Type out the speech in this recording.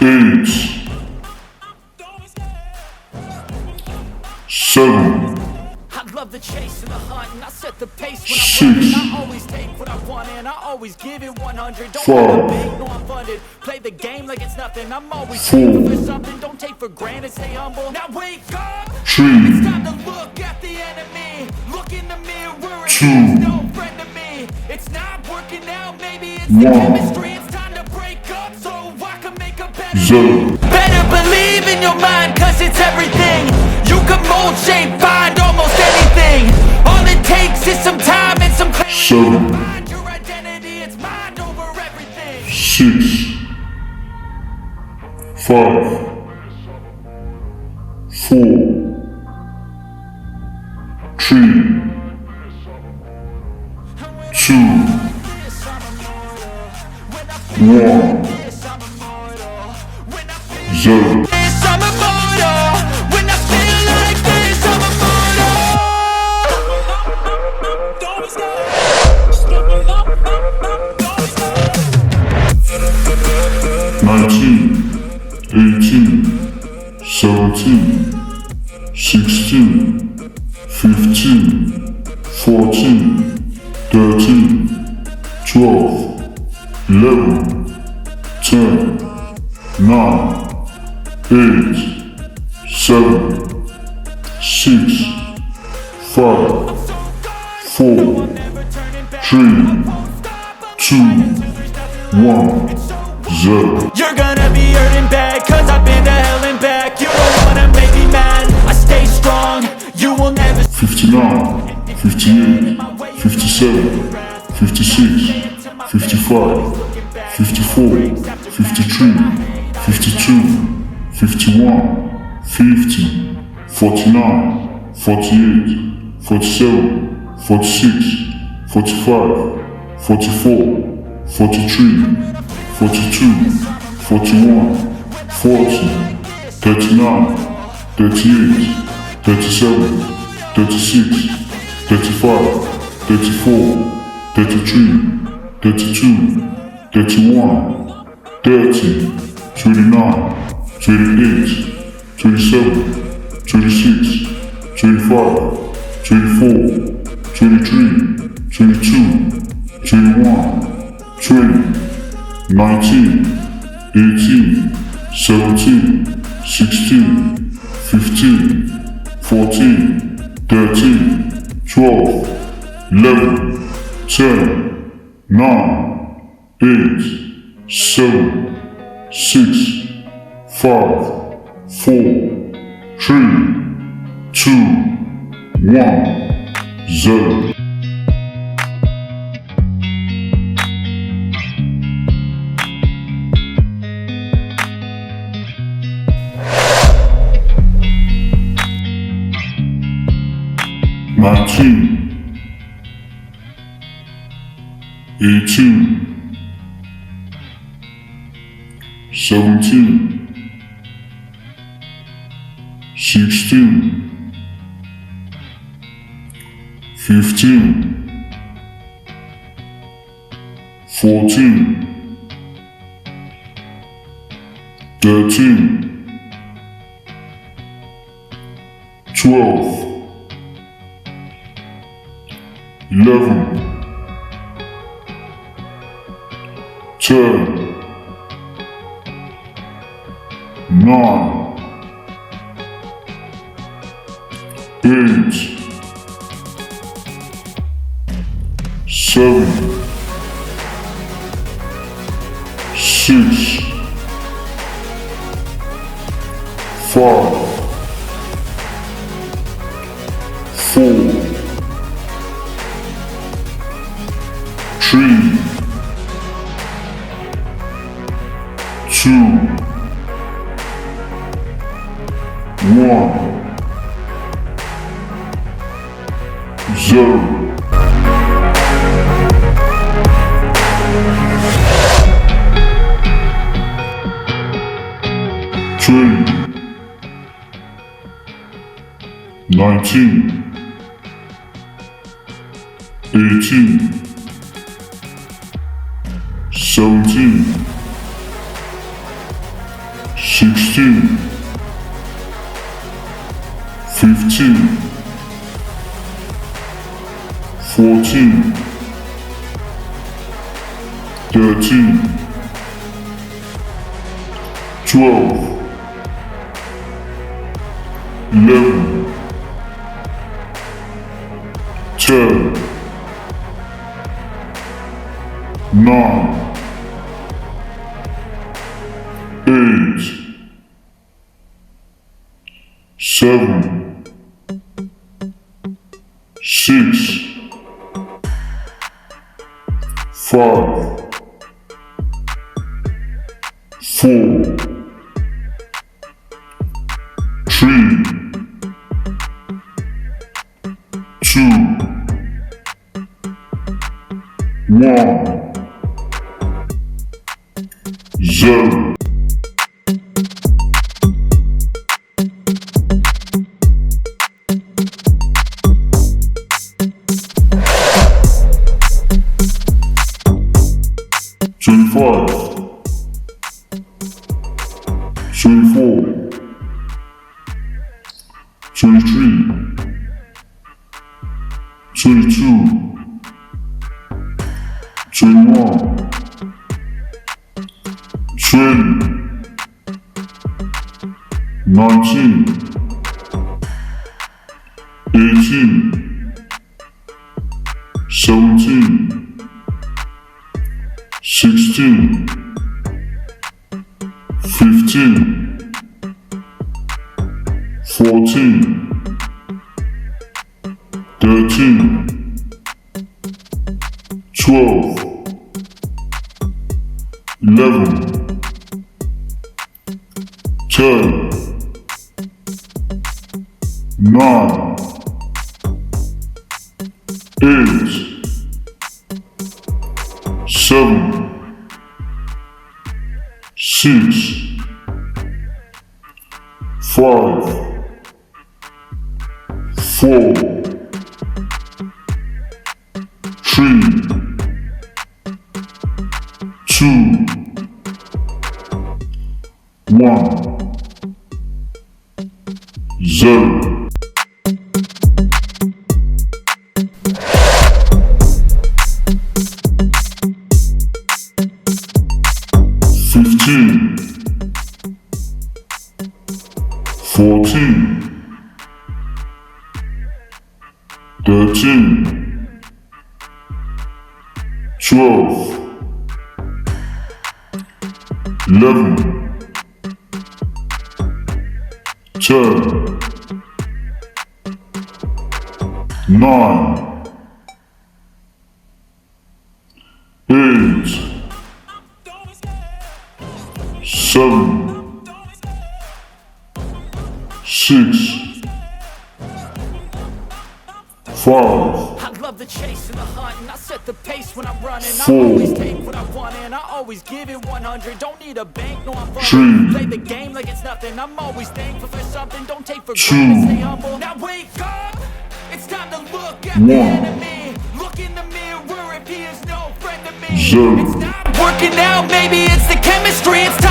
8, 7, I love the chase and the hunt, and I set the pace when Six. I'm running. I always take what I want, and I always give it 100. Don't Five. wanna beg, no, I'm funded. Play the game like it's nothing. I'm always Four. shooting for something. Don't take for granted, stay humble. Now wake up. 3, It's time to look at the enemy. Look in the mirror, and Two. there's no friend to me. It's not working out, maybe it's the One. chemistry. It's time to break up so I can make a better 0, Better believe in your mind, cause it's everything. You can mold, shape, find almost anything. All it takes is some time and some clarity. 7, Find your identity, it's mind over everything. 6, 5, 4, 3, 2, 1, 0. This, I'm immortal. When I feel like this, I'm immortal. Don't stop. 19, 18, 17, 16, 15, 14, 13, 12, 11, 10, 9, 8, 7, 6, 5, 4, 3, 2, 1, 0. You're gonna be hurting bad, cause I've been to hell and back. You don't wanna make me mad, I stay strong. You will never 59, 58, 57, 56, 55, 54, 53, 52, 51, 50, 49, 48, 47, 46, 45, 44, 43, 42, 41, 40, 39, 38, 37, 36, 35, 34, 33, 32, 31, 30, 29, 28, 27, 26, 25, 24, 23, 22, 21, 20, 19, 18, 17, 16, 15, 14, 13, 12, 11, 10, 9, 8, 7, 6, 5, 4, 3, 2, 1, 0. Nineteen, 18, 17, 16, 15, 14, 13, 12, 11, 10, 9, 8, 7, 6, 5, 4, 3, 2, 1, 0. Twenty, 19, 18, 17, 16, 15, 14, 13, 12, 11, 10, 9, 8, 7, 6, 5, 4, 3, 2, 1, 0. Five, 24, 23, 22, 21, 20, 19, 18, 17, 16, 15, 14, 13, 12, 11, 10, 9, 8, 7, 6, 5, 4, 3, 2, 1, 0. Fifteen, 14, 13, 12, 11, 10, 9, 8, 7, 6, 5, I love the chase and the hunt, and I set the pace when I'm running. I always take what I want, and I always give it 100. Don't need a bank, no, I'm True. play the game like it's nothing. I'm always thankful for something. Don't take for granted, stay humble. Now wake up, it's time to look at the enemy. Look in the mirror if he is no friend to me. Zero. It's not working out, maybe it's the chemistry. It's time